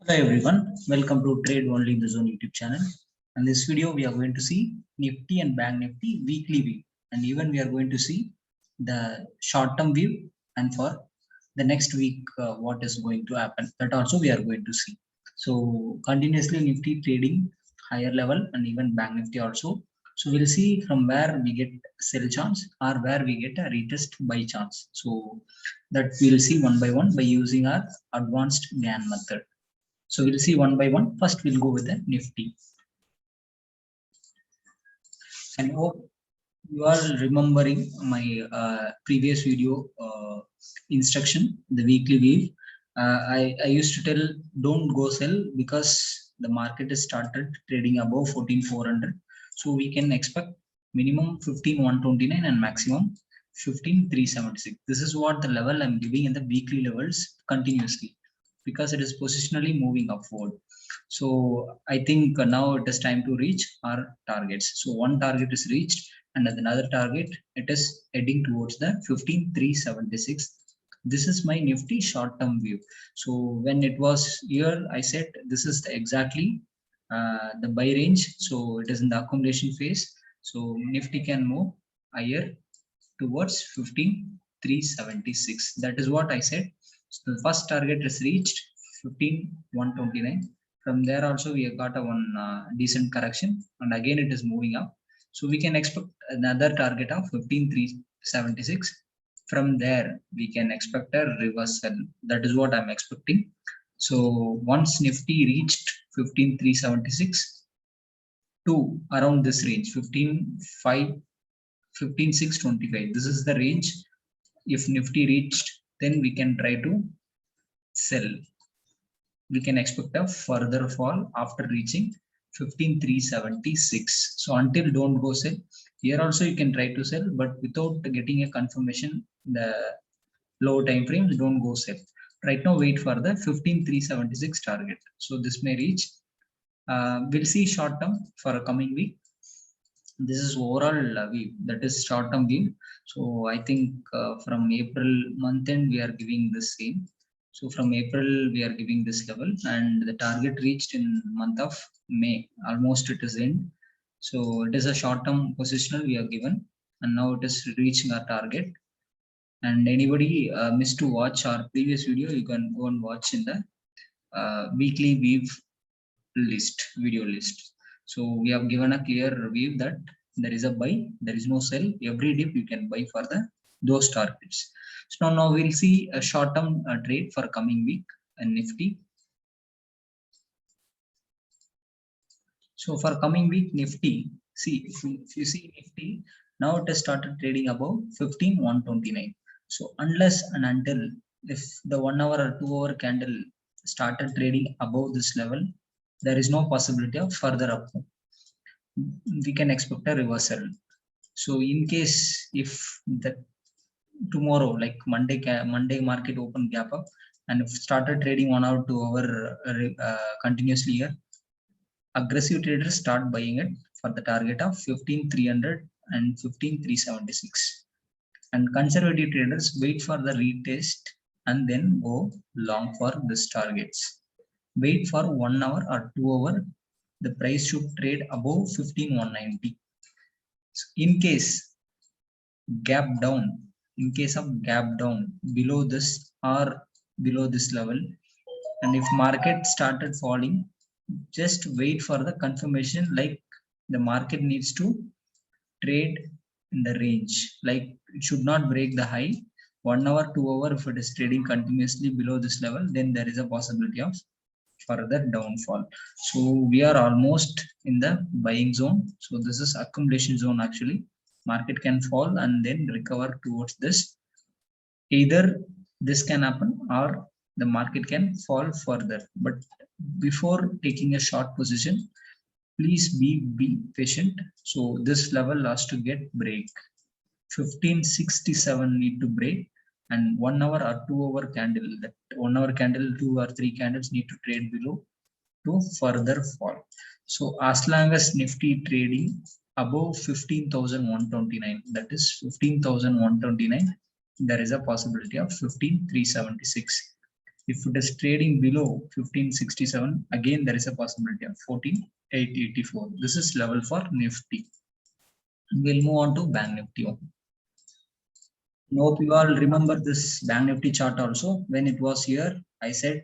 Hello everyone, welcome to Trade Only in the Zone YouTube channel. In this video, we are going to see Nifty and Bank Nifty weekly view, and even we are going to see the short-term view, and for the next week, what is going to happen. That also we are going to see. So continuously Nifty trading higher level, and even Bank Nifty also. So we'll see from where we get sell chance or where we get a retest buy chance. So that we'll see one by one by using our advanced GAN method. So we'll see one by one. First, we'll go with the Nifty. And hope you are remembering my previous video instruction, the weekly wave. I used to tell don't go sell because the market has started trading above 14,400. So we can expect minimum 15,129 and maximum 15,376. This is what the level I'm giving in the weekly levels continuously, because it is positionally moving upward. So I think now it is time to reach our targets. So one target is reached, and another target, it is heading towards the 15,376. This is my Nifty short-term view. So when it was here, I said this is exactly the buy range. So it is in the accumulation phase. So Nifty can move higher towards 15,376. That is what I said. So the first target is reached 15,129. From there also we have got a one decent correction, and again it is moving up. So we can expect another target of 15,376. From there we can expect a reversal. That is what I'm expecting. So once Nifty reached 15,376 to around this range 15,625, this is the range. If Nifty reached, then we can try to sell. We can expect a further fall after reaching 15,376. So until don't go sell. Here also you can try to sell, but without getting a confirmation, the low time frames, don't go sell. Right now wait for the 15,376 target. So this may reach. We'll see short term for a coming week. This is overall view, that is short term view. So I think from April month end we are giving the same. So from April we are giving this level, and the target reached in month of May. Almost it is end. So it is a short term positional we have given, and now it is reaching our target. And anybody missed to watch our previous video, you can go and watch in the weekly weave video list. So we have given a clear review that there is a buy, there is no sell. Every dip you can buy for those targets. So now we'll see a short-term trade for coming week in Nifty. So for coming week Nifty, see if you see Nifty, now it has started trading above 15,129. So unless and until if the 1 hour or 2 hour candle started trading above this level, there is no possibility of further up. We can expect a reversal. So in case if the tomorrow, like Monday market open gap up and if started trading 1 hour 2 hour continuously here, aggressive traders start buying it for the target of 15,300 and 15,376, and conservative traders wait for the retest and then go long for this targets. Wait for 1 hour or 2 hour, the price should trade above 15,190. So in case gap down, in case of gap down below this or below this level, and if market started falling, just wait for the confirmation, like the market needs to trade in the range, like it should not break the high. 1 hour 2 hour, if it is trading continuously below this level, then there is a possibility of further downfall. So we are almost in the buying zone. So this is accumulation zone. Actually market can fall and then recover towards this. Either this can happen or the market can fall further, but before taking a short position, please be patient. So this level has to get break. 1567 need to break, and 1 hour or 2 hour candle, that 1 hour candle, 2 or 3 candles need to trade below to further fall. So as long as Nifty trading above 15,129, that is 15,129, there is a possibility of 15,376. If it is trading below 1567, again there is a possibility of 14884. This is level for Nifty. We'll move on to Bank Nifty. Hope you all remember this Bank Nifty chart also. When it was here, I said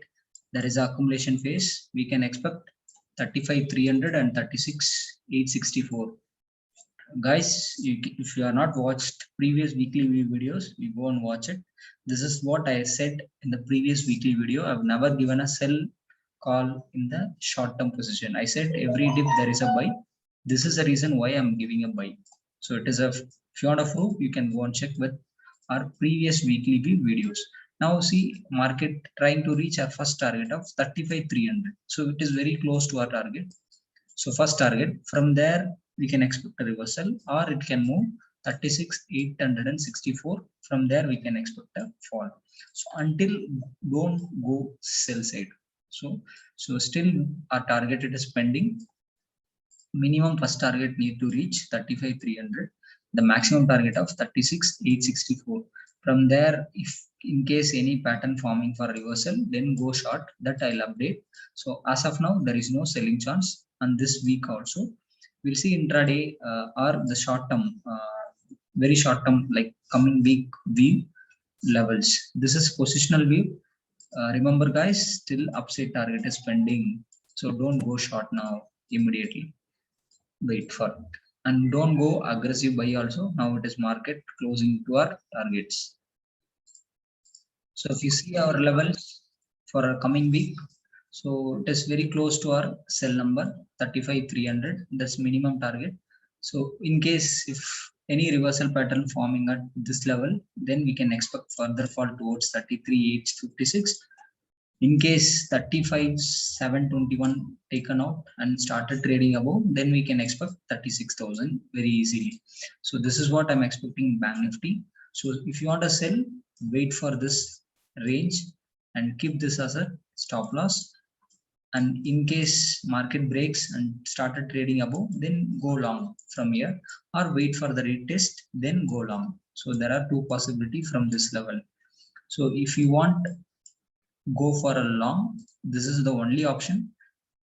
there is accumulation phase. We can expect 35,300 and 36,864. Guys, if you are not watched previous weekly videos, you go and watch it. This is what I said in the previous weekly video. I've never given a sell call in the short-term position. I said every dip there is a buy. This is the reason why I'm giving a buy. So it is a, if you want a proof, you can go and check with our previous weekly videos. Now see, market trying to reach our first target of 35,300. So it is very close to our target. So first target, from there we can expect a reversal, or it can move 36,864. From there we can expect a fall. So until don't go sell side. So still our target, it is pending. Minimum first target need to reach 35,300. The maximum target of 36,864. From there, if in case any pattern forming for reversal, then go short. That I'll update. So as of now, there is no selling chance. And this week also, we'll see intraday or the short term, very short term, like coming week view levels. This is positional view. Remember guys, still upside target is pending. So don't go short now immediately. Wait for it. And don't go aggressive buy also. Now it is market closing to our targets. So if you see our levels for our coming week, so it is very close to our sell number 35,300. That's minimum target. So in case if any reversal pattern forming at this level, then we can expect further fall towards 33,856. In case 35,721 taken out and started trading above, then we can expect 36,000 very easily. So this is what I'm expecting Bank Nifty. So if you want to sell, wait for this range and keep this as a stop loss. And in case market breaks and started trading above, then go long from here, or wait for the retest, then go long. So there are two possibilities from this level. So if you want go for a long, this is the only option.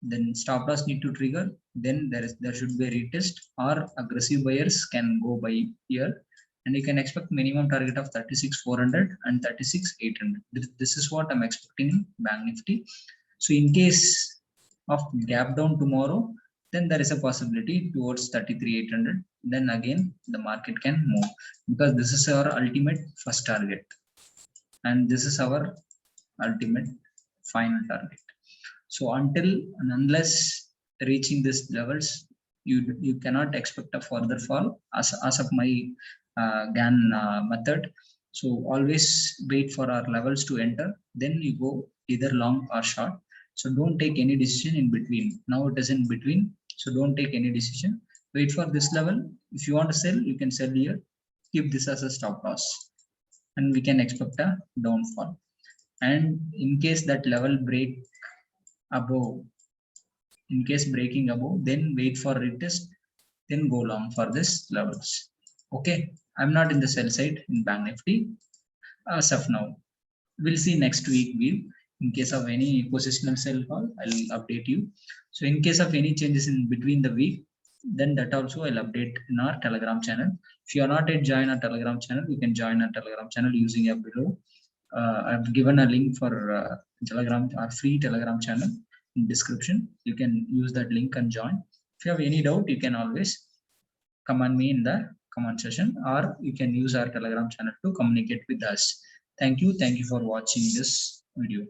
Then stop loss need to trigger, then there should be a retest, or aggressive buyers can go by here, and you can expect minimum target of 36,400 and 36,800. This is what I'm expecting in Bank Nifty. So in case of gap down tomorrow, then there is a possibility towards 33,800. Then again the market can move, because this is our ultimate first target and this is our ultimate final target. So until and unless reaching these levels, you cannot expect a further fall as of my GAN method. So always wait for our levels to enter, then you go either long or short. So don't take any decision in between. Now it is in between, so don't take any decision. Wait for this level. If you want to sell, you can sell here, keep this as a stop loss, and we can expect a downfall. And in case that level break above, in case breaking above, then wait for retest, then go long for this levels. Okay, I'm not in the sell side in Bank Nifty as of now. We'll see next week view. In case of any positional sell call, I'll update you. So in case of any changes in between the week, then that also I'll update in our Telegram channel. If you are not yet joined our Telegram channel, you can join our Telegram channel using a below. I've given a link for Telegram, our free Telegram channel in description. You can use that link and join. If you have any doubt, you can always comment me in the comment section, or you can use our Telegram channel to communicate with us. Thank you for watching this video.